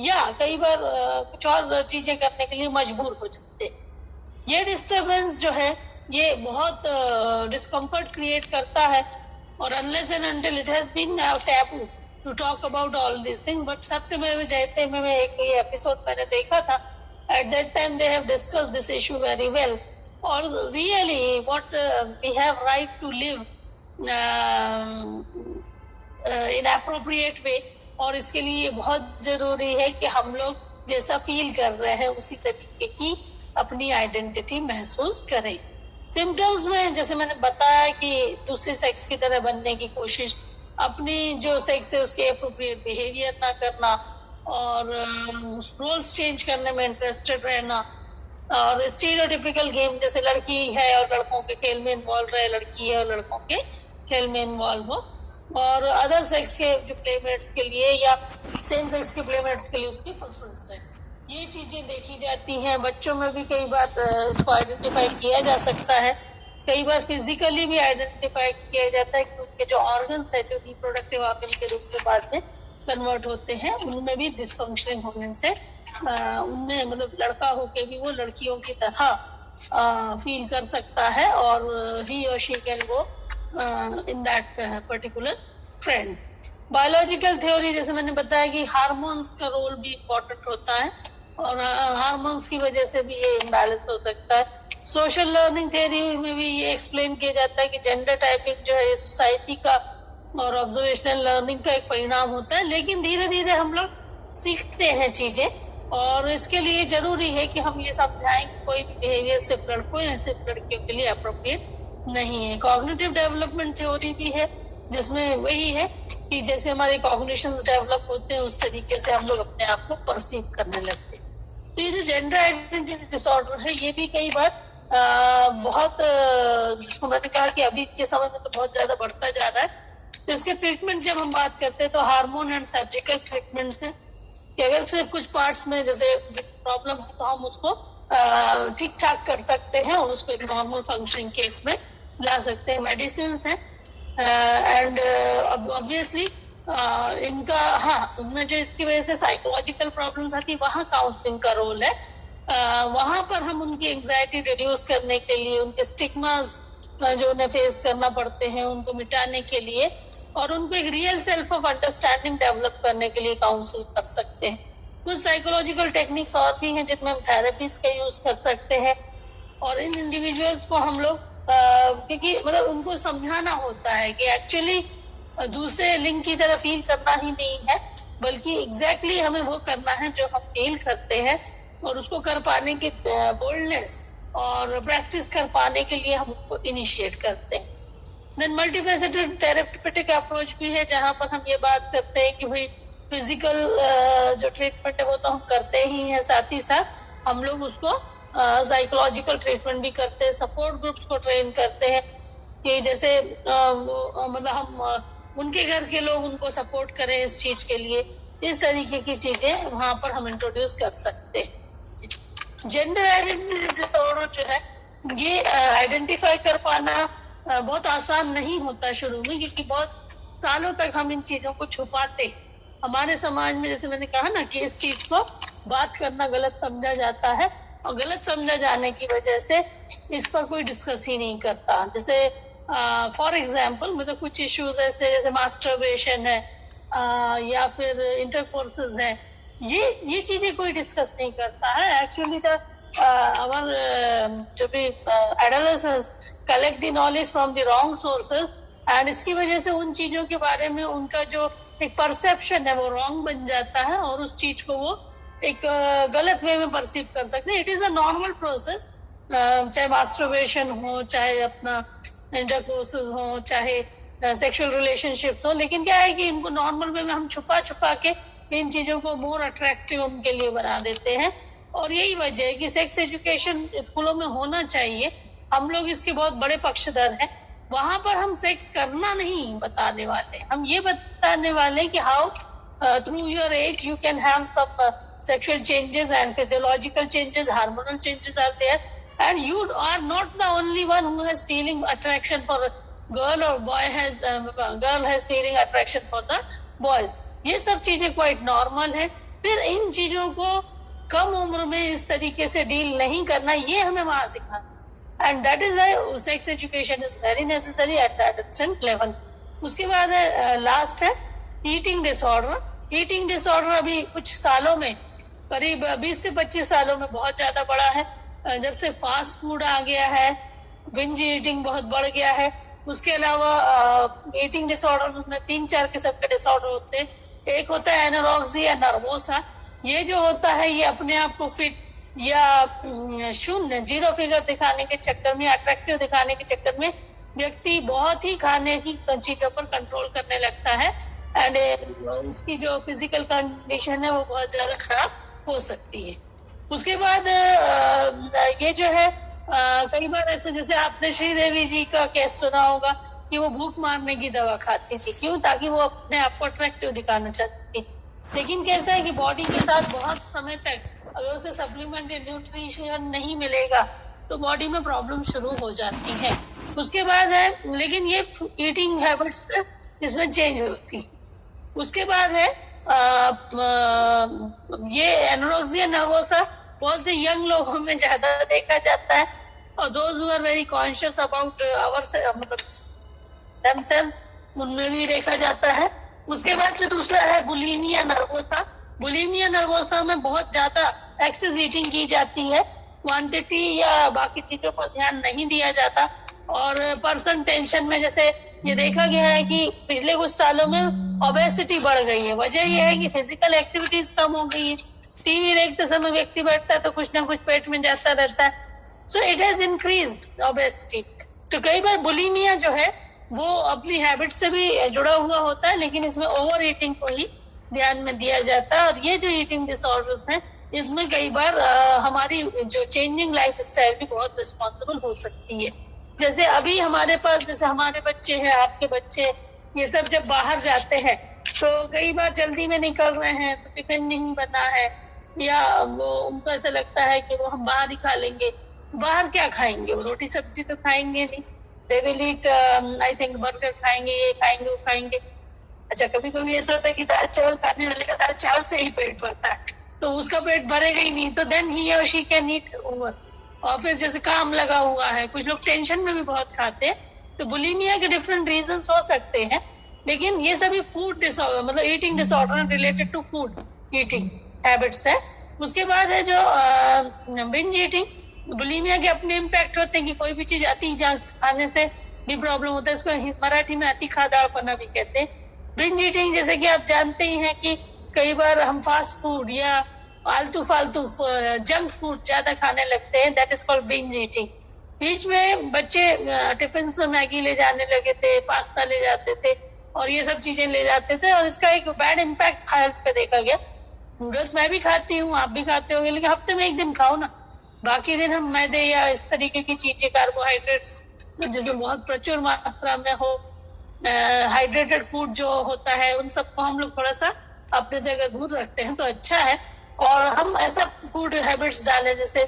[SPEAKER 1] या कई बार कुछ और चीजें करने के लिए मजबूर हो जाते हैं। ये डिस्टर्बेंस जो है ये बहुत डिस्कम्फर्ट क्रिएट करता है, और unless and until it has been taboo to talk about all this things, but Satyamev Jayate में एक ये एपिसोड मैंने देखा था, at that time they have discussed this issue very well, और really what we have right to live in appropriate way, और इसके लिए बहुत जरूरी है कि हम लोग जैसा फील कर रहे हैं उसी तरीके की अपनी आइडेंटिटी महसूस करें। सिम्टम्स में जैसे मैंने बताया कि दूसरे सेक्स की तरह बनने की कोशिश, अपनी जो सेक्स है उसके एप्रोप्रिएट बिहेवियर ना करना, और रोल्स चेंज करने में इंटरेस्टेड रहना, और स्टीरियोटिपिकल गेम जैसे लड़की है और लड़कों के खेल में इन्वॉल्व रहे, लड़की है और लड़कों के खेल में इन्वॉल्व हो, और अदर सेक्स के जो प्लेमेट्स के लिए या सेम सेक्स के प्लेमेट्स के लिए उसकी प्रेफरेंस है। ये चीजें देखी जाती हैं। बच्चों में भी कई बार इसको आइडेंटिफाई किया जा सकता है। कई बार फिजिकली भी आइडेंटिफाई किया जाता है कि उनके जो ऑर्गन्स है जो रिप्रोडक्टिव ऑर्गन के रूप में बाद में कन्वर्ट होते हैं उनमें भी डिसफंक्शनिंग होने से उनमें मतलब लड़का होके भी वो लड़कियों की तरह फील कर सकता है और ही और she can go in that particular trend. Biological theory जैसे मैंने बताया कि हार्मोन्स का रोल भी इम्पोर्टेंट होता है और हार्मोन्स की वजह से भी ये इम्बैलेंस हो सकता है। सोशल लर्निंग थ्योरी में भी ये एक्सप्लेन किया जाता है कि जेंडर टाइपिंग जो है सोसाइटी का और ऑब्जर्वेशनल लर्निंग का एक परिणाम होता है, लेकिन धीरे धीरे हम लोग सीखते हैं चीजें और इसके लिए जरूरी है कि हम ये समझाएं कि कोई भी बिहेवियर सिर्फ लड़कों या सिर्फ लड़कियों के लिए अप्रोप्रिएट नहीं है। कॉग्निटिव डेवलपमेंट थ्योरी भी है जिसमें वही है कि जैसे हमारे कॉग्निशंस डेवलप होते हैं उस तरीके से हम लोग अपने आप को परसीव करने लगते हैं। तो ये जो जेंडर आइडेंटिटी डिसऑर्डर है ये भी कई बार बहुत जिसको मैंने कहा कि अभी के समय में तो बहुत ज्यादा बढ़ता जा रहा है। तो इसके ट्रीटमेंट जब हम बात करते हैं तो हार्मोन एंड सर्जिकल ट्रीटमेंट्स हैं कि अगर सिर्फ कुछ पार्ट्स में जैसे प्रॉब्लम है तो हम उसको ठीक ठाक कर सकते हैं और उसको एक नॉर्मल फंक्शनिंग केस में ला सकते हैं। मेडिसिन है एंड ऑब्वियसली इनका उनमें जो इसकी वजह से साइकोलॉजिकल प्रॉब्लम्स आती है वहाँ काउंसलिंग का रोल है। वहां पर हम उनकी एंजाइटी रिड्यूस करने के लिए उनके स्टिग्मास जो उन्हें फेस करना पड़ते हैं उनको मिटाने के लिए और उनको एक real self of understanding develop करने के लिए काउंसिल कर सकते हैं। कुछ साइकोलॉजिकल टेक्निक्स और भी हैं जिनमें हम थेरेपीज का यूज कर सकते हैं और इन इंडिविजुअल्स को हम लोग क्योंकि मतलब उनको समझाना होता है कि एक्चुअली दूसरे लिंग की तरह फील करना ही नहीं है बल्कि एग्जैक्टली हमें वो करना है जो हम फील करते हैं और उसको कर पाने की बोल्डनेस और प्रैक्टिस कर पाने के लिए हम उसको इनिशिएट करते हैं। देन मल्टीफेसेटेड थेरेप्यूटिक अप्रोच भी है जहां पर हम ये बात करते हैं कि भाई फिजिकल जो ट्रीटमेंट है वो तो हम करते ही हैं, साथ ही साथ हम लोग उसको साइकोलॉजिकल ट्रीटमेंट भी करते हैं, सपोर्ट ग्रुप्स को ट्रेन करते हैं कि जैसे मतलब हम उनके घर के लोग उनको सपोर्ट करें इस चीज के लिए। इस तरीके की चीजें वहां पर हम इंट्रोड्यूस कर सकते हैं। जेंडर आइडेंटिटी डिसऑर्डर जो है ये आइडेंटिफाई कर पाना बहुत आसान नहीं होता शुरू में क्योंकि बहुत सालों तक हम इन चीजों को छुपाते। हमारे समाज में जैसे मैंने कहा ना कि इस चीज को बात करना गलत समझा जाता है और गलत समझा जाने की वजह से इस पर कोई डिस्कस ही नहीं करता। जैसे फॉर एग्जाम्पल मतलब कुछ इश्यूज ऐसे जैसे मास्टरबेशन है या फिर इंटरकोर्सेज है, ये चीजें कोई डिस्कस नहीं करता है। एक्चुअली our जो भी adolescents collect the knowledge from the wrong sources and इसकी वजह से उन चीजों के बारे में उनका जो एक परसेप्शन है वो रॉन्ग बन जाता है और उस चीज को वो एक गलत वे में परसीव कर सकते हैं। It is a normal process, चाहे मास्टरबेशन हो, चाहे अपना इंटरकोर्सेज हो, चाहे सेक्सुअल रिलेशनशिप हो, लेकिन क्या है कि इनको नॉर्मल वे में हम छुपा छुपा के इन चीजों को मोर अट्रैक्टिव उनके लिए बना देते हैं और यही वजह है कि सेक्स एजुकेशन स्कूलों में होना चाहिए। हम लोग इसके बहुत बड़े पक्षधर हैं। वहां पर हम सेक्स करना नहीं बताने वाले, हम ये बताने वाले कि how through your age you can have some sexual changes and physiological changes, hormonal changes are there and you are not the only one who has feeling attraction for a girl or girl has feeling attraction for the boys। ये सब चीजें quite normal है। फिर इन चीजों को कम उम्र में इस तरीके से डील नहीं करना, ये हमें वहां सिखाना and that is why sex education is very necessary at the adolescent level. उसके बाद लास्ट है ईटिंग डिसऑर्डर। ईटिंग डिसऑर्डर अभी कुछ सालों में करीब 20 से 25 सालों में बहुत ज्यादा बढ़ा है। जब से फास्ट फूड आ गया है, बिंज ईटिंग बहुत बढ़ गया है। उसके अलावा ईटिंग डिसऑर्डर में 3-4 किस्म के डिसऑर्डर होते हैं। एक होता है एनोरेक्सिया नर्वोसा, ये जो होता है ये अपने आप को फिट या शून्य जीरो फिगर दिखाने के चक्कर में, अट्रैक्टिव दिखाने के चक्कर में व्यक्ति बहुत ही खाने की चीजों पर कंट्रोल करने लगता है एंड उसकी जो फिजिकल कंडीशन है वो बहुत ज्यादा खराब हो सकती है। उसके बाद ये जो है कई बार ऐसे जैसे आपने श्रीदेवी जी का केस सुना होगा कि वो भूख मारने की दवा खाती थी। क्यों? ताकि वो अपने आप को अट्रैक्टिव दिखाना चाहती थी। लेकिन कैसा है कि बॉडी के साथ बहुत समय तक अगर उसे सप्लीमेंट या न्यूट्रिशन नहीं मिलेगा तो बॉडी में प्रॉब्लम शुरू हो जाती है। उसके बाद है, लेकिन ये ईटिंग हैबिट्स इसमें चेंज होती। उसके बाद है ये एनोरेक्सिया नर्वोसा बहुत से यंग लोगों में ज्यादा देखा जाता है, और those who are very conscious about themselves उनमें भी देखा जाता है। उसके बाद जो दूसरा है बुलिमिया नर्वोसा। बुलिमिया नर्वोसा में बहुत ज्यादा एक्सेस ईटिंग की जाती है, क्वांटिटी या बाकी चीजों पर ध्यान नहीं दिया जाता, और पर्सन टेंशन में जैसे ये देखा गया है कि पिछले कुछ सालों में ओबेसिटी बढ़ गई है। वजह यह है कि फिजिकल एक्टिविटीज कम हो गई है। टीवी देखते समय व्यक्ति बैठता है तो कुछ ना कुछ पेट में जाता रहता है, so it has increased obesity. तो कई बार बुलिमिया जो है वो अपनी हैबिट से भी जुड़ा हुआ होता है, लेकिन इसमें ओवर ईटिंग को ही ध्यान में दिया जाता है। और ये जो ईटिंग डिसऑर्डर्स हैं इसमें कई बार हमारी जो चेंजिंग लाइफ स्टाइल भी बहुत रिस्पॉन्सिबल हो सकती है। जैसे अभी हमारे पास, जैसे हमारे बच्चे हैं, आपके बच्चे, ये सब जब बाहर जाते हैं तो कई बार जल्दी में निकल रहे हैं तो टिफिन नहीं बना है, या वो उनको ऐसा लगता है कि वो हम बाहर ही खा लेंगे। बाहर क्या खाएंगे? वो रोटी सब्जी तो खाएंगे नहीं। They will eat I think burger खाएंगे, ये खाएंगे, वो खाएंगे। अच्छा, कभी कभी ऐसा होता है कि दाल चावल खाने वाले का दाल चावल से ही पेट भरता है, तो उसका पेट भरेगा ही नहीं, तो देन ही और शी कैन ईट ओवर। और फिर जैसे काम लगा हुआ है, कुछ लोग टेंशन में भी बहुत खाते हैं, तो बुलिमिया के डिफरेंट रीजंस हो सकते हैं, लेकिन ये सभी फूड डिसऑर्डर मतलब eating disorder related to food eating habits है। उसके बाद है जो बिंज ईटिंग। बुलिमिया के अपने इम्पैक्ट होते हैं कि कोई भी चीज अति खाने से भी प्रॉब्लम होता है। इसको मराठी में अति खादाड़पना भी कहते हैं। बिंज ईटिंग जैसे कि आप जानते ही हैं कि कई बार हम फास्ट फूड या आलतू फालतू जंक फूड ज्यादा खाने लगते हैं, that is called binge eating. बीच में बच्चे टिफिन में मैगी ले जाने लगे थे, पास्ता ले जाते थे और ये सब चीजें ले जाते थे, और इसका एक बैड इम्पैक्ट हेल्थ पे देखा गया। नूडल्स मैं भी खाती हूँ, आप भी खाते होंगे, लेकिन हफ्ते में एक दिन खाओ ना, बाकी दिन हम मैदे या इस तरीके की चीजें, कार्बोहाइड्रेट्स जिसमें बहुत प्रचुर मात्रा में हो, हाइड्रेटेड फूड जो होता है, उन सबको हम लोग थोड़ा सा अपने से अगर दूर रखते हैं तो अच्छा है। और हम ऐसा फूड हैबिट्स डालें जैसे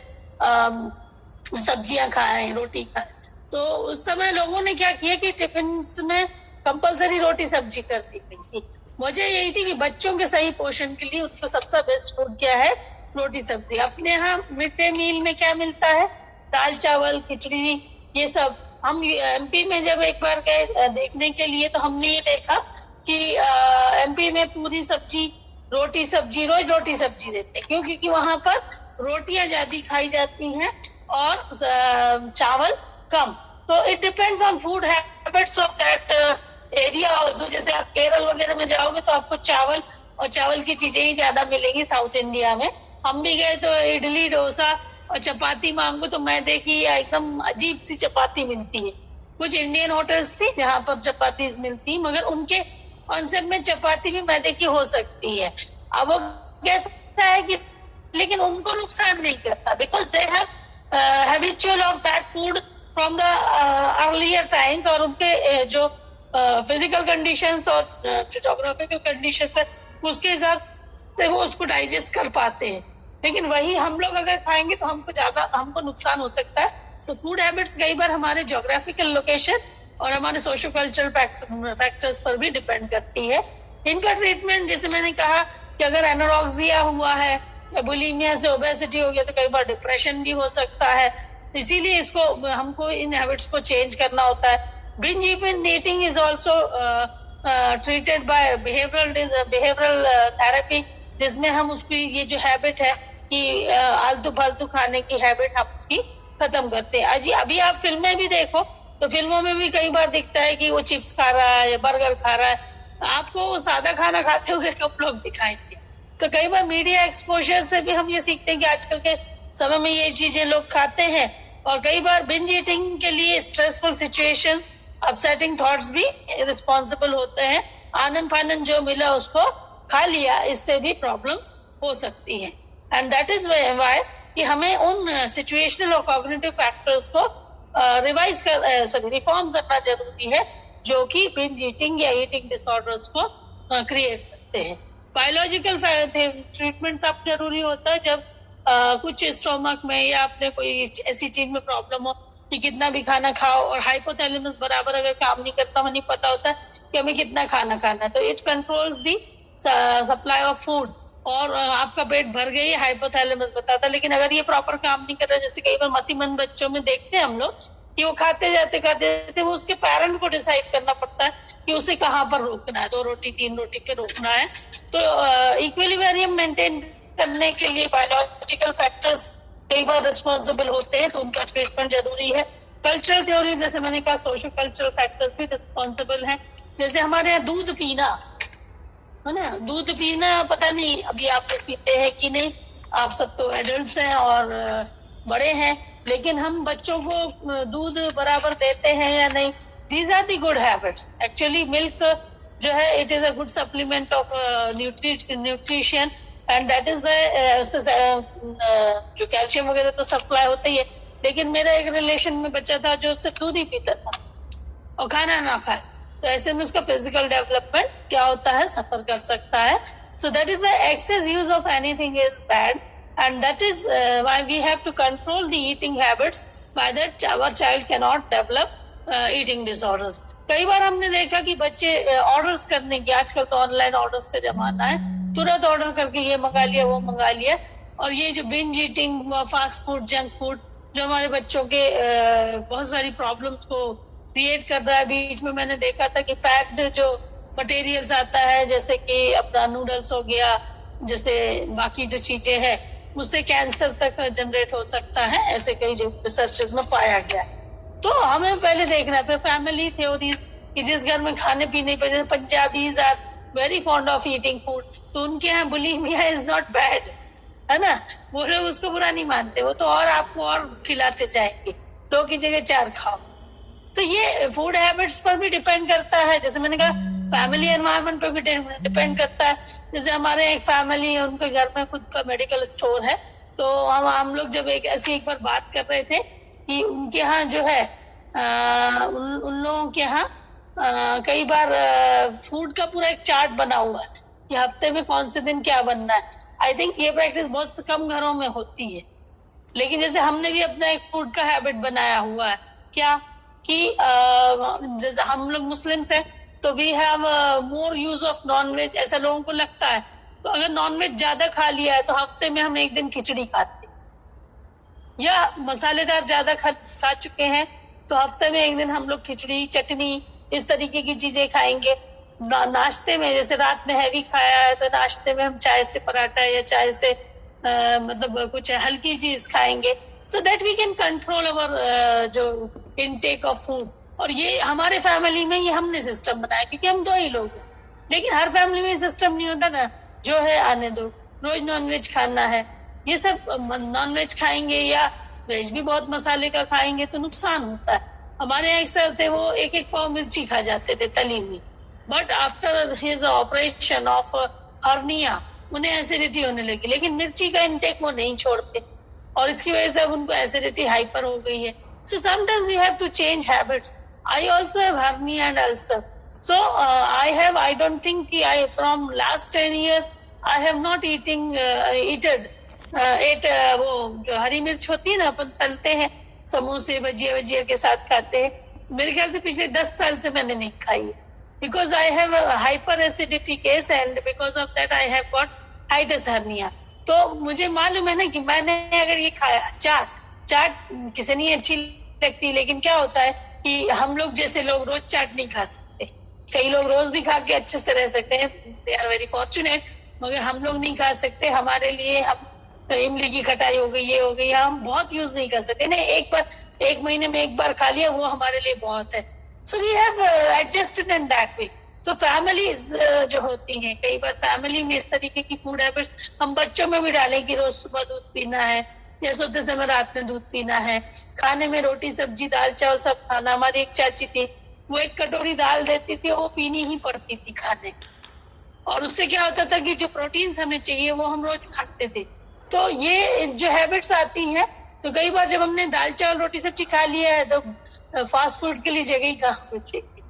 [SPEAKER 1] सब्जियां खाएं, रोटी खाएं। तो उस समय लोगों ने क्या किया कि टिफिन में कंपलसरी रोटी सब्जी कर दी गई थी। वजह यही थी कि बच्चों के सही पोषण के लिए उनको सबसे बेस्ट फूड क्या है? रोटी सब्जी। अपने यहाँ मिड डे मील में क्या मिलता है? दाल चावल, खिचड़ी, ये सब। हम एमपी में जब एक बार गए देखने के लिए तो हमने ये देखा कि एमपी में पूरी सब्जी, रोटी सब्जी, रोज रोटी सब्जी देते हैं। क्यों? क्योंकि वहां पर रोटियां ज्यादा खाई जाती हैं और चावल कम। तो it depends on food habits of that area also. जैसे आप केरल वगैरह में जाओगे तो आपको चावल और चावल की चीजें ही ज्यादा मिलेंगी साउथ इंडिया में। हम भी गए तो इडली, डोसा और चपाती मांगो तो मैदे की एकदम अजीब सी चपाती मिलती है। कुछ इंडियन होटल्स थी जहाँ पर चपाती मिलती, मगर उनके कॉन्सेप्ट में चपाती भी मैदे की हो सकती है। अब वो कैसा है कि लेकिन उनको नुकसान नहीं करता, because they have habitual of that food from the earlier times. और उनके जो फिजिकल कंडीशंस और जोग्राफिकल कंडीशंस है उसके हिसाब से वो उसको डाइजेस्ट कर पाते हैं। लेकिन वही हम लोग अगर खाएंगे तो हमको नुकसान हो सकता है। तो फूड हैबिट्स कई बार हमारे ज्योग्राफिकल लोकेशन और हमारे सोशो कल्चरल फैक्टर्स पर भी डिपेंड करती है। इनका ट्रीटमेंट, जैसे मैंने कहा कि अगर एनोरेक्सिया हुआ है या बुलिमिया से ओबेसिटी हो गया तो कई बार डिप्रेशन भी हो सकता है। इसीलिए इसको हमको इन हैबिट्स को चेंज करना होता है। Binge eating is also treated by behavioural therapy, जिसमें हम उसकी ये जो हैबिट है कि आलतू फालतू खाने की हैबिट हम उसकी खत्म करते हैं। अभी आप फिल्में भी देखो तो फिल्मों में भी कई बार दिखता है कि वो चिप्स खा रहा है या बर्गर खा रहा है। आपको सादा खाना खाते हुए कब लोग दिखाएंगे? तो कई बार मीडिया एक्सपोजर से भी हम ये सीखते हैं कि आजकल के समय में ये चीजें लोग खाते हैं। और कई बार बिंज ईटिंग के लिए स्ट्रेसफुल सिचुएशंस, अपसेटिंग थॉट्स भी रिस्पॉन्सिबल होते हैं। आनंद फानंद जो मिला उसको खा लिया, इससे भी प्रॉब्लम्स हो सकती है। एंड दैट इज व्हाई कि हमें उन सिचुएशनल और कॉग्निटिव फैक्टर्स को रिफॉर्म करना जरूरी है, जो कि बिंज ईटिंग या ईटिंग डिसऑर्डर्स को क्रिएट करते हैं। बायोलॉजिकल ट्रीटमेंट तब जरूरी होता है जब कुछ स्टोमक में या अपने कोई ऐसी चीज में प्रॉब्लम हो कि कितना भी खाना खाओ और हाइपोथैलेमस बराबर अगर काम नहीं करता, हमें नहीं पता होता कि हमें कितना खाना खाना है, तो it controls the supply of food और आपका पेट भर गई हाइपोथैलेमस बताता है। लेकिन अगर ये प्रॉपर काम नहीं कर रहा, जैसे कई बार मतिमंद बच्चों में देखते हैं हम लोग कि वो खाते जाते वो उसके पेरेंट को डिसाइड करना पड़ता है कि उसे कहाँ पर रोकना है, 2 रोटी 3 रोटी पे रोकना है। तो इक्विलिब्रियम मेंटेन करने के लिए बायोलॉजिकल फैक्टर्स कई बार रिस्पॉन्सिबल होते हैं, तो उनका ट्रीटमेंट जरूरी है। कल्चरल थ्योरी, जैसे मैंने कहा, सोशल कल्चरल फैक्टर्स भी रिस्पॉन्सिबल हैं। जैसे हमारे यहाँ दूध पीना है ना, दूध पीना पता नहीं अभी आप लोग पीते हैं कि नहीं, आप सब तो एडल्ट्स हैं और बड़े हैं, लेकिन हम बच्चों को दूध बराबर देते हैं या नहीं। These are the good habits. Actually milk जो है it is a good supplement of nutrition and that is why जो कैल्शियम वगैरह तो सप्लाई होता ही है। लेकिन मेरा एक रिलेशन में बच्चा था जो सिर्फ दूध ही पीता था और खाना ना खाए, तो ऐसे में उसका फिजिकल डेवलपमेंट क्या होता है, सफर कर सकता है। So that is why excess use of anything is bad and that is why we have to control the eating habits, by that our child cannot develop eating disorders. कई बार हमने देखा कि बच्चे ऑर्डर्स करने की, आजकल तो ऑनलाइन ऑर्डर्स का जमाना है, तुरंत ऑर्डर करके ये मंगा लिया वो मंगा लिया, और ये जो binge eating, fast food, junk food जो हमारे बच्चों के बहुत सारी प्रॉब्लम्स को क्रिएट कर रहा है। बीच में मैंने देखा था कि पैक्ड जो मटेरियल्स आता है, जैसे कि अपना नूडल्स हो गया, जैसे बाकी जो चीजें हैं, उससे कैंसर तक जनरेट हो सकता है, ऐसे कई रिसर्च में पाया गया। तो हमें पहले देखना है। फिर फैमिली थ्योरीज कि जिस घर में खाने पीने पर, जैसे Punjabis are very fond of eating food, तो उनके यहाँ बुलिमिया इज नॉट बैड, है ना, वो लोग उसको बुरा नहीं मानते, वो तो और आपको और खिलाते जाएंगे, 2 की जगह 4 खाओ। तो ये फूड हैबिट्स पर भी डिपेंड करता है। जैसे मैंने कहा फैमिली एनवायरनमेंट पर भी डिपेंड करता है। जैसे हमारे एक फैमिली है, उनके घर में खुद का मेडिकल स्टोर है, तो हम लोग जब एक बार बात कर रहे थे कि उनके यहाँ जो है उन लोगों के यहाँ कई बार फूड का पूरा एक चार्ट बना हुआ है कि हफ्ते में कौन से दिन क्या बनना है। आई थिंक ये प्रैक्टिस बहुत कम घरों में होती है, लेकिन जैसे हमने भी अपना एक फूड का हैबिट बनाया हुआ है, क्या कि जैसे हम लोग मुस्लिम्स हैं तो we have more use of non veg, ऐसा लोगों को लगता है। तो अगर नॉन वेज ज्यादा खा लिया है तो हफ्ते में हम एक दिन खिचड़ी खाते हैं, या मसालेदार ज्यादा खा चुके हैं तो हफ्ते में एक दिन हम लोग खिचड़ी, चटनी, इस तरीके की चीजें खाएंगे। नाश्ते में जैसे रात में हैवी खाया है तो नाश्ते में हम चाय से पराठा या चाय से मतलब कुछ हल्की चीज खाएंगे, so that we can control our जो इनटेक ऑफ फूड। और ये हमारे फैमिली में ये हमने सिस्टम बनाया क्योंकि हम 2 ही लोग हैं, लेकिन हर फैमिली में सिस्टम नहीं होता ना, जो है आने दो, रोज नॉनवेज खाना है, ये सब नॉनवेज खाएंगे या वेज भी बहुत मसाले का खाएंगे तो नुकसान होता है। हमारे यहाँ एक सर थे, वो 1-1 पाव मिर्ची खा जाते थे तली हुई, but after his operation of hernia उन्हें एसिडिटी होने लगी, लेकिन मिर्ची का इंटेक वो नहीं छोड़ते और इसकी वजह से अब उनको एसिडिटी हाइपर हो गई है। So sometimes we have to change habits. I also have hernia and ulcer. So I don't think I from last 10 years I have not eaten वो जो हरी मिर्च होती है ना, अपन तलते हैं समोसे भजिया के साथ खाते हैं, मेरे ख्याल से पिछले 10 साल से मैंने नहीं खाई है, because I have a hyper acidity case and because of that I have got hiatus hernia. तो मुझे मालूम है ना कि मैंने अगर ये खाया चाट किसी नहीं अच्छी लगती, लेकिन क्या होता है कि हम लोग जैसे लोग रोज चाट नहीं खा सकते, कई लोग रोज भी खा के अच्छे से रह सकते हैं, दे आर वेरी फॉर्चुनेट, मगर हम लोग नहीं खा सकते। हमारे लिए हम इमली की खटाई हो गई, ये हो गई, हम बहुत यूज नहीं कर सकते नहीं, एक महीने में एक बार खा लिया वो हमारे लिए बहुत है। So we have adjusted in that way. तो फैमिलीज जो होती हैं, कई बार फैमिली में इस तरीके की फूड हैबिट्स हम बच्चों में भी डालें कि रोज सुबह दूध पीना है या सोते समय रात में दूध पीना है, खाने में रोटी सब्जी दाल चावल सब खाना। हमारी एक चाची थी, वो 1 कटोरी दाल देती थी, वो पीनी ही पड़ती थी खाने, और उससे क्या होता था कि जो प्रोटीन्स हमें चाहिए वो हम रोज खाते थे। तो ये जो हैबिट्स आती हैं, तो कई बार जब हमने दाल चावल रोटी सब्जी खा लिया है तो फास्ट फूड के लिए जगह ही कहाँ बचेगी,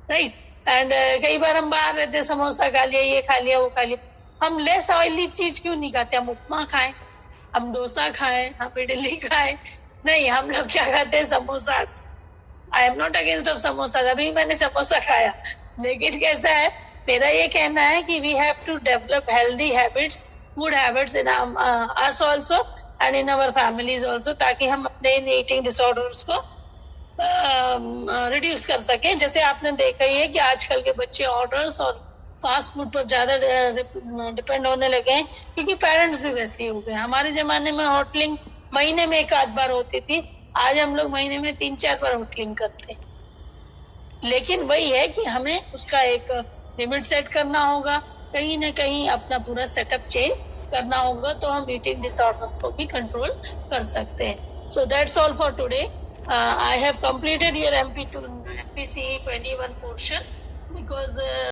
[SPEAKER 1] राइट। एंड कई बार हम बाहर रहते, समोसा खा लिया, ये खा लिया, वो खा लिया। हम लेस ऑयली चीज क्यों नहीं खाते? हम उपमा खाएं, हम डोसा खाएं, हम इडली खाएं। नहीं, हम लोग क्या खाते हैं? Samosa. I am not against of samosa, अभी मैंने समोसा खाया, लेकिन कैसा है, मेरा ये कहना है कि we have to develop healthy habits, good habits in us also and in our families also, ताकि हम अपने इन ईटिंग डिसऑर्डर्स को रिड्यूस कर सके। जैसे आपने देखा ही है कि आजकल के बच्चे ऑर्डर्स और फास्ट फूड पर ज्यादा डिपेंड होने लगे हैं, क्योंकि पेरेंट्स भी वैसे ही हो गए। हमारे जमाने में होटलिंग महीने में एक आध बार होती थी, आज हम लोग महीने में 3-4 बार होटलिंग करते हैं। लेकिन वही है कि हमें उसका एक लिमिट सेट करना होगा, कहीं ना कहीं अपना पूरा सेटअप चेंज करना होगा, तो हम ईटिंग डिसऑर्डर्स को भी कंट्रोल कर सकते हैं। So that's all for today. I have completed your MPC 21 portion because